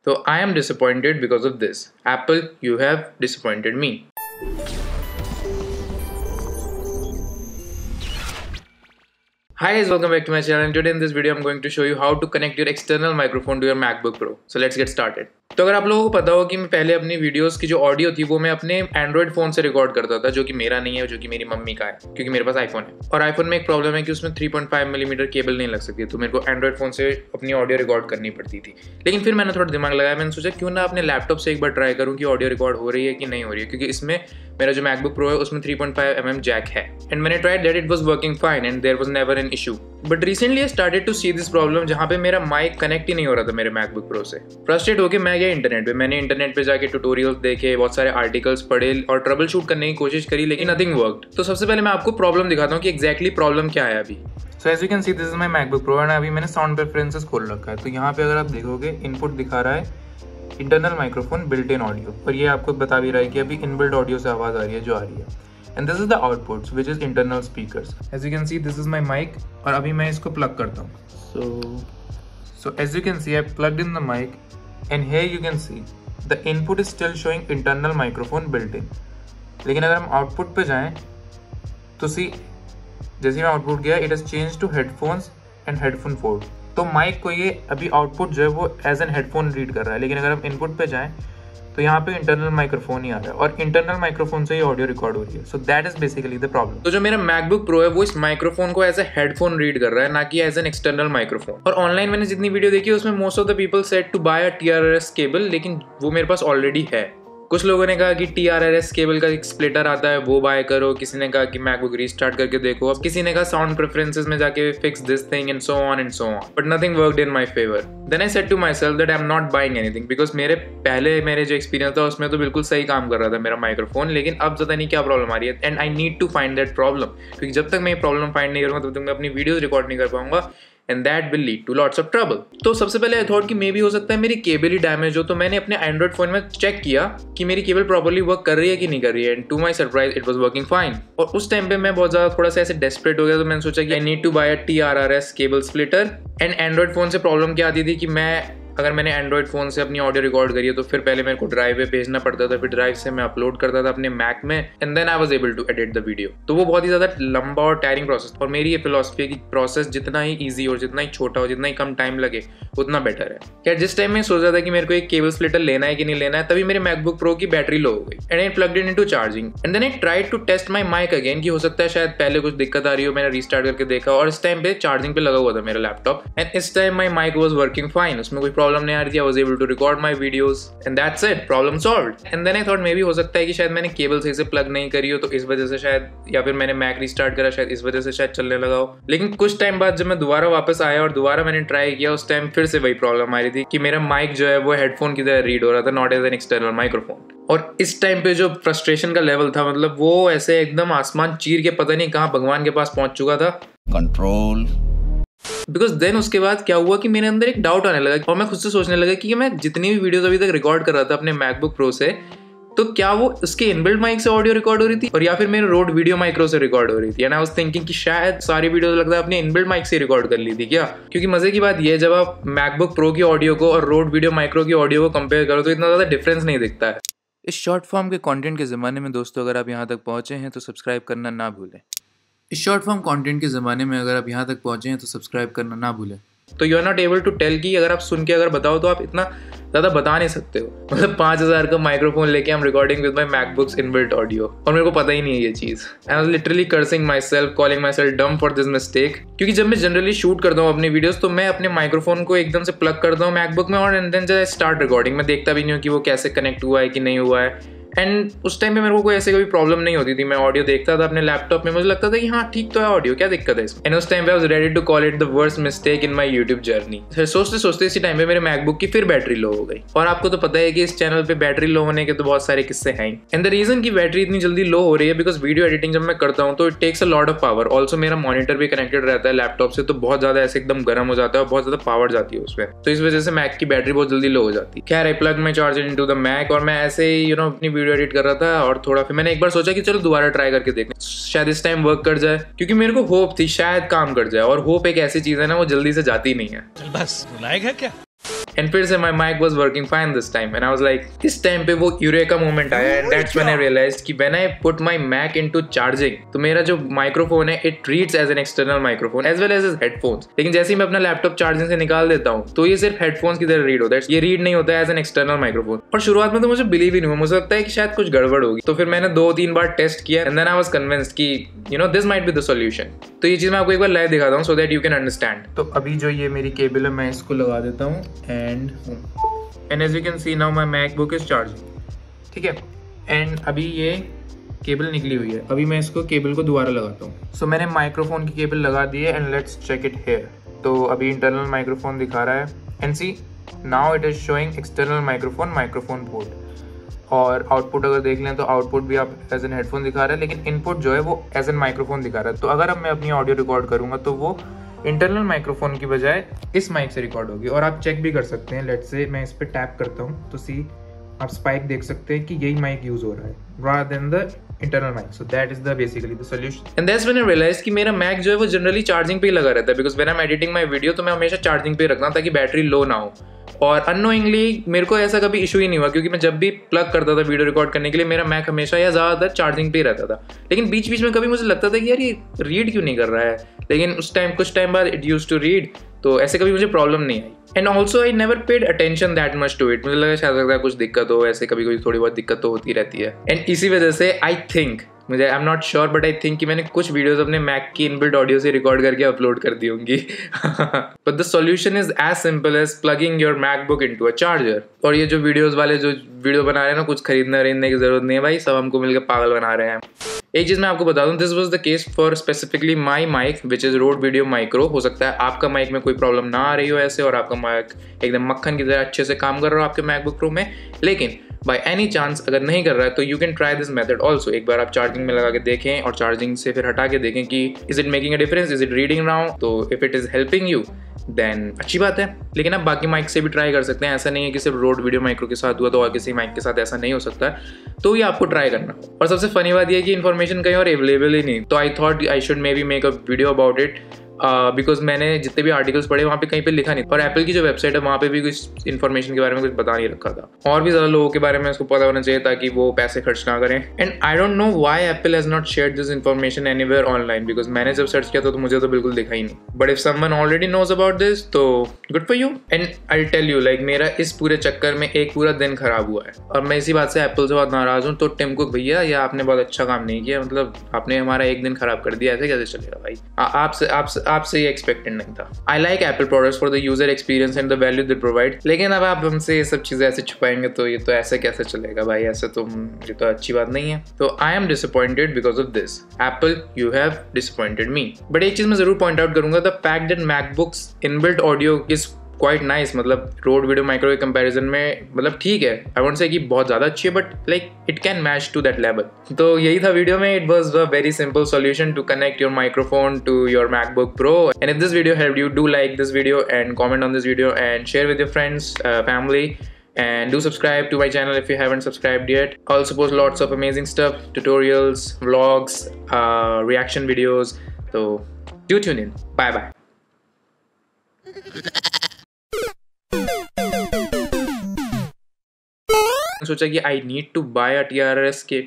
So I am disappointed because of this. Apple, you have disappointed me. Hi guys, welcome back to my channel and today in this video I'm going to show you how to connect your external microphone to your MacBook Pro. So let's get started. तो अगर आप लोगों को पता हो कि मैं पहले अपनी वीडियोस की जो ऑडियो थी वो मैं अपने एंड्रॉइड फोन से रिकॉर्ड करता था, जो कि मेरा नहीं है, जो कि मेरी मम्मी का है, क्योंकि मेरे पास आईफोन है। और आईफोन में एक प्रॉब्लम है कि उसमें 3.5 मिलीमीटर केबल नहीं लग सकती, तो मेरे को एंड्रॉइड फोन से अपनी ऑडियो रिकॉर्ड करनी पड़ती थी। लेकिन फिर मैंने थोड़ा दिमाग लगाया, मैंने सोचा क्यों ना अपने लैपटॉप से एक बार ट्राई करूँ कि ऑडियो रिकॉर्ड हो रही है कि नहीं हो रही है, क्योंकि इसमें मेरा जो मैकबुक प्रो है उसमें 3.5 mm जैक है एंड मैंने tried that, it was working fine and there was never an issue. But recently I started to see this problem जहाँ पे मेरा माइक कनेक्ट ही नहीं हो रहा था मेरे मैकबुक प्रो से। फ्रस्ट्रेट होकर मैं गया इंटरनेट पे, मैंने इंटरनेट पे जाके ट्यूटोरियल्स देखे, बहुत सारे आर्टिकल्स पढ़े और ट्रबल शूट करने की कोशिश करी, लेकिन नथिंग वर्कड। तो सबसे पहले मैं आपको प्रॉब्लम दिखाता हूँ कि एग्जैक्टली प्रॉब्लम क्या है अभी। So as you can see this is my MacBook Pro and अभी मैंने साउंड प्रेफरेंसेस खोल रखा है। तो यहाँ पे अगर आप देखोगे इनपुट दिखा रहा है इंटरनल माइक्रोफोन बिल्ट इन ऑडियो, और ये आपको बता भी रहा है कि अभी इनबिल्ट ऑडियो से आवाज आ रही है जो आ रही है। And this is the outputs which is internal speakers. As you can see this is my mic और अभी मैं इसको प्लग करता हूँ। So as you can see I plugged in the mic and here you can see the input is still showing internal microphone built in. लेकिन अगर हम output पे जाएं तो सी जैसे मैं आउटपुट गया it has change to headphones and headphone port. तो माइक को ये अभी आउटपुट जो है वो एज एन हेडफोन रीड कर रहा है, लेकिन अगर हम इनपुट पे जाएं तो यहाँ पे इंटरनल माइक्रोफोन ही आ रहा है और इंटरनल माइक्रोफोन से ही ऑडियो रिकॉर्ड हो रही है। So that is basically the problem. तो जो मेरा मैकबुक प्रो है वो इस माइक्रोफोन को एज ए हेडफोन रीड कर रहा है, ना कि एज एन एक्सटर्नल माइक्रोफोन। और ऑनलाइन मैंने जितनी वीडियो देखी उसमें most of the people said to buy a TRRS cable, लेकिन वो मेरे पास ऑलरेडी है। कुछ लोगों ने कहा कि TRRS केबल का एक स्प्लिटर आता है वो बाय करो, किसी ने कहा कि मैकबुक रीस्टार्ट करके देखो, अब किसी ने कहा साउंड प्रेफरेंसेस में जाके fix this thing and so on, but nothing worked in my favour. Then I said to myself that I am not buying anything, because मेरे जो एक्सपीरियंस था उसमें तो बिल्कुल सही काम कर रहा था मेरा माइक्रोफोन, लेकिन अब पता नहीं क्या प्रॉब्लम आ रही है and I need to find that problem, क्योंकि जब तक मैं ये प्रॉब्लम फाइंड नहीं करूँगा तब तक मैं अपनी वीडियोज रिकॉर्ड नहीं कर पाऊंगा and that will lead to lots of trouble। तो सबसे पहले आई थॉट कि मे भी हो सकता है मेरी केबल ही डैमेज हो, तो मैंने अपने एंड्रॉइड फोन में चेक किया कि मेरी केबल प्रॉपर्ली वर्क कर रही है कि नहीं कर रही है, and to my surprise it was working fine. और उस टाइम पे मैं बहुत ज़्यादा थोड़ा सा ऐसे डेस्परेट हो गया, तो मैंने सोचा कि I need to buy a TRRS cable splitter. And Android phone से प्रॉब्लम क्या आती थी कि अगर मैंने एंड्रॉइड फोन से अपनी ऑडियो रिकॉर्ड करी है तो फिर पहले मेरे को ड्राइव पे भेजना पड़ता था, फिर ड्राइव से मैं अपलोड करता था अपने मैक में and then I was able to edit the video. तो वो बहुत ही ज्यादा लंबा और टायरिंग प्रोसेस, और मेरी ये फिलॉसफी है कि प्रोसेस जितना ही ईजी और जितना ही छोटा हो, जितना ही कम टाइम लगे उतना बेटर है। क्या जिस टाइम में सोच रहा था कि मेरे को एक केबल स्प्लिटर लेना है कि नहीं लेना है, तभी मेरे मैकबुक प्रो की बैटरी लो हो गई and I plugged it into charging and then I tried to test my mic again, कि हो सकता है शायद पहले कुछ दिक्कत आ रही हो। मैंने रीस्टार्ट करके देखा और इस टाइम पे चार्जिंग पे लगा हुआ था मेरा लैपटॉप एंड इस time my mic was working fine, उसमें कोई प्रॉब्लम नहीं आ रही थी। I was able to record my videos and that's it, problem solved। and then I thought maybe हो सकता है कि शायद मैंने केबल सही से प्लग नहीं करी हो, तो इस वजह से शायद, या फिर मैंने मैक रीस्टार्ट करा शायद इस वजह से शायद चलने लगा हो। लेकिन कुछ टाइम बाद जब मैं दोबारा वापस आया और दोबारा मैंने ट्राई किया, उस टाइम फिर से वही प्रॉब्लम आ रही थी कि मेरा माइक जो है वो हेडफोन की तरह रीड हो रहा था, not as an external microphone. और इस टाइम पे जो फ्रस्ट्रेशन का लेवल था, मतलब वो ऐसे एकदम आसमान चीर के पता नहीं कहाँ भगवान के पास पहुंच चुका था। कंट्रोल। बिकॉज देन उसके बाद क्या हुआ कि मेरे अंदर एक डाउट आने लगा और मैं खुद से सोचने लगा कि मैं जितनी भी वीडियोस अभी तक रिकॉर्ड कर रहा था अपने मैकबुक प्रो से, तो क्या वो उसके इनबिल्ट माइक से ऑडियो रिकॉर्ड हो रही थी और या फिर मेरे रोड वीडियो माइक्रो से रिकॉर्ड हो रही थी। एंड आई वाज थिंकिंग कि शायद सारी वीडियोस लगता है अपने इनबिल्ट माइक से रिकॉर्ड कर ली थी क्या, क्योंकि मजे की बात ये है जब आप मैकबुक प्रो की ऑडियो को और रोड वीडियो माइक्रो की ऑडियो को कंपेयर करो तो इतना ज़्यादा डिफरेंस नहीं दिखता है। इस शॉर्ट फॉर्म के कंटेंट के ज़माने में दोस्तों, अगर आप यहाँ तक पहुँचे हैं तो सब्सक्राइब करना ना भूलें। इस शॉर्ट फॉर्म कंटेंट के ज़माने में अगर आप यहाँ तक पहुँचे हैं तो सब्सक्राइब करना ना भूलें। तो you are not able to tell कि अगर आप सुन के अगर बताओ तो आप इतना ज़्यादा बता नहीं सकते हो। मतलब 5000 का माइक्रोफोन लेके हम recording with my MacBooks inbuilt audio, और मेरे को पता ही नहीं है ये चीज़। I was literally cursing myself, calling myself dumb for this mistake. क्योंकि जब मैं जनरली शूट करता हूँ अपनी वीडियोस तो मैं अपने माइक्रोफोन को एकदम से प्लग करता हूँ मैकबुक में और and then just start recording. मैं देखता भी नहीं हूँ कि वो कैसे कनेक्ट हुआ है कि नहीं हुआ है। एंड उस टाइम पे मेरे को कोई ऐसे कभी प्रॉब्लम नहीं होती थी। मैं ऑडियो देखता था अपने लैपटॉप में, मुझे लगता था कि हाँ ठीक तो है ऑडियो, क्या दिक्कत है इसमें। एंड उस टाइम पे I was ready to call it the worst mistake in my YouTube journey. सोचते सोचते इसी टाइम पे मेरे मैकबुक की फिर बैटरी लो हो गई। और आपको तो पता है कि इस चैनल पे बैटरी लो होने के तो बहुत सारे किस्से हैं। एंड द रीजन की बैटरी इतनी जल्दी लो हो रही है बिकॉज वीडियो एडिटिंग जब मैं करता हूँ तो it takes a lot of power. Also मेरा मॉनिटर भी कनेक्टेड रहता है लैपटॉप से, तो बहुत ज्यादा ऐसे एकदम गर्म हो जाता है और बहुत ज्यादा पावर जाती है उसमें, तो इस वजह से मैक की बैटरी बहुत जल्दी लो हो जाती है। खैर I plug my charger into the Mac और मैं ऐसे ही अपनी वीडियो एडिट कर रहा था और थोड़ा फिर मैंने एक बार सोचा कि चलो दोबारा ट्राई करके देखते हैं, शायद इस टाइम वर्क कर जाए, क्योंकि मेरे को होप थी शायद काम कर जाए। और होप एक ऐसी चीज है ना, वो जल्दी से जाती नहीं है। चल बस बुलाएगा क्या। एंड फिर से my mic was working fine this time and I was like, इस टाइम पे वो यूरेका मोमेंट आया and that's when I realised कि when I put my Mac into charging तो मेरा जो माइक्रोफोन है it reads as an external microphone as well as headphones. लेकिन जैसे ही मैं अपना लैपटॉप चार्जिंग से निकाल देता हूँ तो ये सिर्फ हेडफोन्स की तरह रीड होता है, ये रीड नहीं होता है एज एन एक्सटर्नल माइक्रोफोन। और शुरुआत में तो मुझे बिलीव ही नहीं हुआ, मुझे लगता है कि शायद कुछ गड़बड़ होगी। तो फिर मैंने 2-3 बार टेस्ट किया and then I was convinced कि you know this might be the solution. तो ये चीज मैं आपको एक बार लाइव दिखाता हूँ so that you can understand. तो अभी जो ये मेरी केबल है मैं इसको लगा देता हूँ and as you can see now my MacBook is charging, ठीक है। एंड अभी ये केबल निकली हुई है, अभी मैं इसको केबल को दोबारा लगाता हूँ। सो मैंने माइक्रोफोन की केबल लगा दी है and let's check it here. तो अभी इंटरनल माइक्रोफोन दिखा रहा है and see now it is showing external microphone port. और आउटपुट अगर देख लें तो आउटपुट भी आप एज एन हेडफोन दिखा रहा है, लेकिन इनपुट जो है वो एज एन माइक्रोफोन दिखा रहा है। तो अगर अब मैं अपनी ऑडियो रिकॉर्ड करूंगा तो वो इंटरनल माइक्रोफोन की बजाय इस माइक से रिकॉर्ड होगी। और आप चेक भी कर सकते हैं, लेट्स से मैं इस पर टैप करता हूँ तो सी आप स्पाइक देख सकते हैं कि यही माइक यूज हो रहा है rather than the internal mic. So that is the basically the solution. And that's when I realized कि मेरा मैक जो है वो जनरली चार्जिंग पे ही लगा रहता है, because when I'm editing my video तो मैं हमेशा चार्जिंग पे रखना ताकि बैटरी लो ना हो। और अननोइंगली मेरे को ऐसा कभी इशू ही नहीं हुआ, क्योंकि मैं जब भी प्लग करता था वीडियो रिकॉर्ड करने के लिए मेरा मैक हमेशा या ज़्यादातर चार्जिंग पे ही रहता था। लेकिन बीच बीच में कभी मुझे लगता था कि यार ये रीड क्यों नहीं कर रहा है, लेकिन कुछ टाइम बाद इट यूज्ड टू रीड, तो ऐसे कभी मुझे प्रॉब्लम नहीं आई। And also I never paid attention that much to it, मुझे लगा शायद लगता है कुछ दिक्कत हो, ऐसे कभी थोड़ी बहुत दिक्कत तो होती रहती है। एंड इसी वजह से आई थिंक, मुझे I am not sure but I think कि मैंने कुछ वीडियोस अपने मैक की इनबिल्ट ऑडियो से रिकॉर्ड करके अपलोड कर दी होंगी। But the solution is as simple as plugging your MacBook into a charger. और ये जो वीडियोस वाले जो वीडियो बना रहे हैं ना, कुछ खरीदने की जरूरत नहीं है भाई, सब हमको मिलकर पागल बना रहे हैं। एक चीज मैं आपको बता दूं, this was the case for specifically my mic which is Rode video micro. हो सकता है आपका माइक में कोई प्रॉब्लम ना आ रही हो ऐसे, और आपका माइक एकदम मक्खन की तरह अच्छे से काम कर रहा हो आपके मैकबुक प्रो में, लेकिन बाय एनी चांस अगर नहीं कर रहा है तो you can try this method also. एक बार आप चार्जिंग में लगा के देखें और चार्जिंग से फिर हटा के देखें कि is it making a difference, is it reading now. तो if it is helping you then अच्छी बात है। लेकिन आप बाकी माइक से भी ट्राई कर सकते हैं, ऐसा नहीं है कि सिर्फ रोड वीडियो माइक्रो के साथ हुआ तो और किसी माइक के साथ ऐसा नहीं हो सकता है, तो ये आपको ट्राई करना। और सबसे फनी बात यह है कि इन्फॉर्मेशन कहीं और अवेलेबल ही नहीं, तो I thought I should may be make a video about it because मैंने जितने भी आर्टिकल्स पढ़े वहाँ पे कहीं पे लिखा नहीं, और एप्पल की जो वेबसाइट है वहाँ पे भी कुछ इन्फॉर्मेशन के बारे में कुछ बता नहीं रखा था। और भी ज़्यादा लोगों के बारे में उसको पता होना चाहिए ताकि वो पैसे खर्च ना करें। And I don't know why Apple has not shared this information anywhere online, because मैंने जब सर्च किया था तो मुझे तो बिल्कुल दिखा ही नहीं। But if someone already knows about this तो good for you. And I tell you like मेरा इस पूरे चक्कर में एक पूरा दिन खराब हुआ है, और मैं इसी बात से एप्पल से बहुत नाराज हूँ। तो टिम कुक भैया, ये आपने बहुत अच्छा काम नहीं किया, मतलब आपने हमारा एक दिन खराब कर दिया, ऐसे कैसे चलेगा भाई। आपसे ये एक्सपेक्टेड नहीं था। I like Apple products for the user experience and the value they provide, लेकिन अब आप हमसे ये सब चीजें ऐसे छुपाएंगे तो ये तो ऐसे कैसे चलेगा भाई, ऐसे तो ये तो अच्छी बात नहीं है। तो I am disappointed because of this. Apple, you have disappointed me. But एक चीज मैं जरूर पॉइंट आउट करूंगा, the fact that MacBooks inbuilt audio is quite nice. मतलब रोड वीडियो माइक्रो के कंपैरिजन में मतलब ठीक है, आई वोंट से कि बहुत ज़्यादा अच्छी है, but like it can match to that level. तो यही था वीडियो में। It was a very simple solution to connect your microphone to your MacBook Pro. And if this video helped you, do like this video and comment on this video and share with your friends, family, and do subscribe to my channel if you haven't subscribed yet. I also post lots of amazing stuff, tutorials, vlogs, reaction videos, so do tune in. Bye bye. सोचा कि I need to buy a TRS के